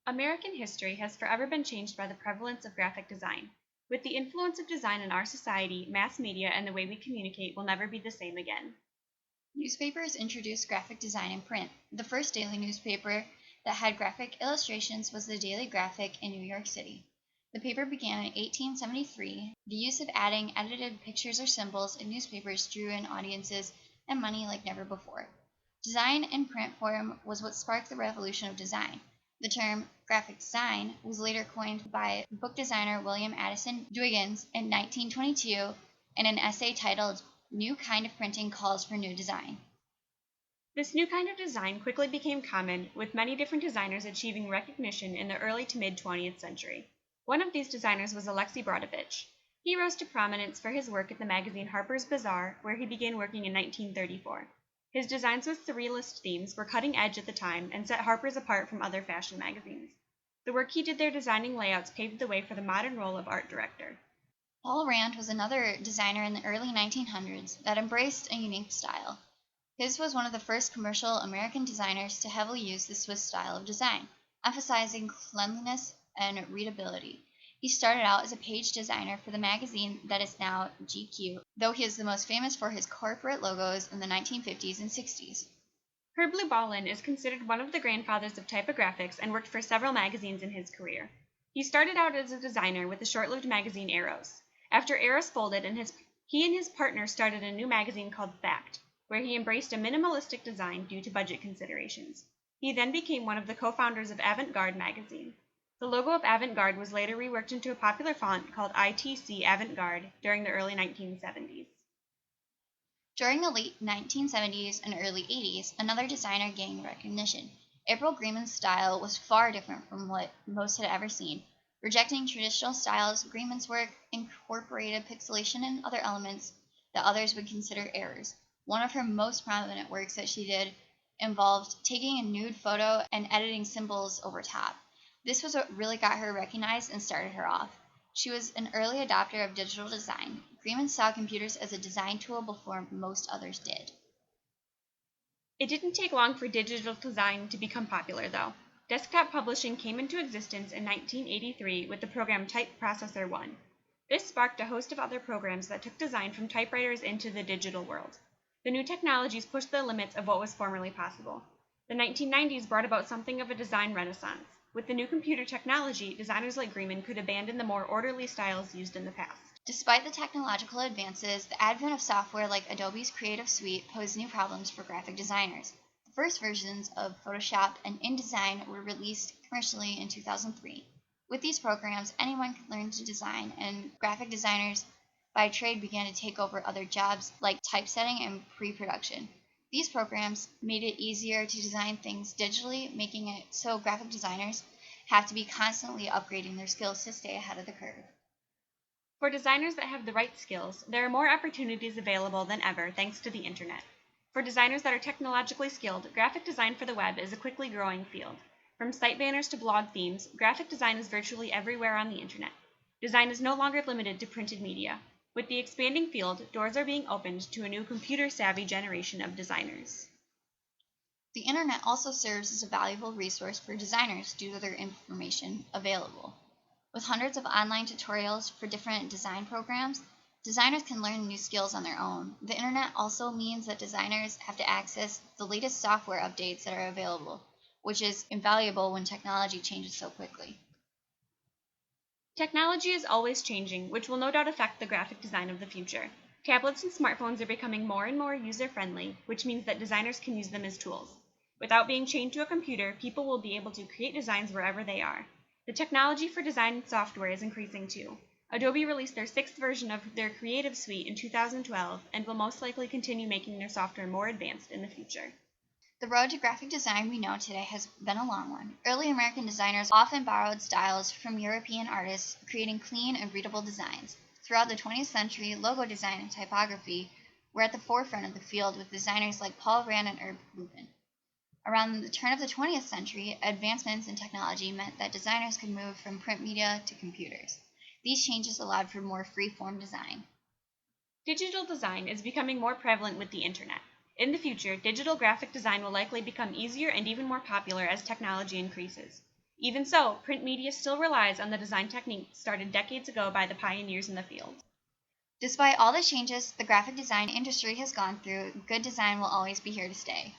American history has forever been changed by the prevalence of graphic design. With the influence of design in our society, mass media, and the way we communicate will never be the same again. Newspapers introduced graphic design in print. The first daily newspaper that had graphic illustrations was the Daily Graphic in New York City. The paper began in 1873. The use of adding edited pictures or symbols in newspapers drew in audiences and money like never before. Design in print form was what sparked the revolution of design. The term graphic design was later coined by book designer William Addison Dwiggins in 1922 in an essay titled New Kind of Printing Calls for New Design. This new kind of design quickly became common, with many different designers achieving recognition in the early to mid 20th century. One of these designers was Alexei Brodovich. He rose to prominence for his work at the magazine Harper's Bazaar, where he began working in 1934. His designs with surrealist themes were cutting edge at the time and set Harper's apart from other fashion magazines. The work he did there designing layouts paved the way for the modern role of art director. Paul Rand was another designer in the early 1900s that embraced a unique style. His was one of the first commercial American designers to heavily use the Swiss style of design, emphasizing cleanliness and readability. He started out as a page designer for the magazine that is now GQ, though he is the most famous for his corporate logos in the 1950s and 60s. Herb Lubalin is considered one of the grandfathers of typographics and worked for several magazines in his career. He started out as a designer with the short-lived magazine Eros. After Eros folded, he and his partner started a new magazine called Fact, where he embraced a minimalistic design due to budget considerations. He then became one of the co-founders of Avant-Garde magazine. The logo of Avant-Garde was later reworked into a popular font called ITC Avant-Garde during the early 1970s. During the late 1970s and early 80s, another designer gained recognition. April Greenman's style was far different from what most had ever seen. Rejecting traditional styles, Greenman's work incorporated pixelation and other elements that others would consider errors. One of her most prominent works that she did involved taking a nude photo and editing symbols over top. This was what really got her recognized and started her off. She was an early adopter of digital design. Greenman saw computers as a design tool before most others did. It didn't take long for digital design to become popular, though. Desktop publishing came into existence in 1983 with the program Type Processor 1. This sparked a host of other programs that took design from typewriters into the digital world. The new technologies pushed the limits of what was formerly possible. The 1990s brought about something of a design renaissance. With the new computer technology, designers like Greenman could abandon the more orderly styles used in the past. Despite the technological advances, the advent of software like Adobe's Creative Suite posed new problems for graphic designers. The first versions of Photoshop and InDesign were released commercially in 2003. With these programs, anyone could learn to design, and graphic designers by trade began to take over other jobs like typesetting and pre-production. These programs made it easier to design things digitally, making it so graphic designers have to be constantly upgrading their skills to stay ahead of the curve. For designers that have the right skills, there are more opportunities available than ever thanks to the internet. For designers that are technologically skilled, graphic design for the web is a quickly growing field. From site banners to blog themes, graphic design is virtually everywhere on the internet. Design is no longer limited to printed media. With the expanding field, doors are being opened to a new computer-savvy generation of designers. The internet also serves as a valuable resource for designers due to their information available. With hundreds of online tutorials for different design programs, designers can learn new skills on their own. The internet also means that designers have to access the latest software updates that are available, which is invaluable when technology changes so quickly. Technology is always changing, which will no doubt affect the graphic design of the future. Tablets and smartphones are becoming more and more user-friendly, which means that designers can use them as tools. Without being chained to a computer, people will be able to create designs wherever they are. The technology for design software is increasing too. Adobe released their 6th version of their Creative Suite in 2012 and will most likely continue making their software more advanced in the future. The road to graphic design we know today has been a long one. Early American designers often borrowed styles from European artists, creating clean and readable designs. Throughout the 20th century, logo design and typography were at the forefront of the field with designers like Paul Rand and Herb Lupin. Around the turn of the 20th century, advancements in technology meant that designers could move from print media to computers. These changes allowed for more free-form design. Digital design is becoming more prevalent with the internet. In the future, digital graphic design will likely become easier and even more popular as technology increases. Even so, print media still relies on the design techniques started decades ago by the pioneers in the field. Despite all the changes the graphic design industry has gone through, good design will always be here to stay.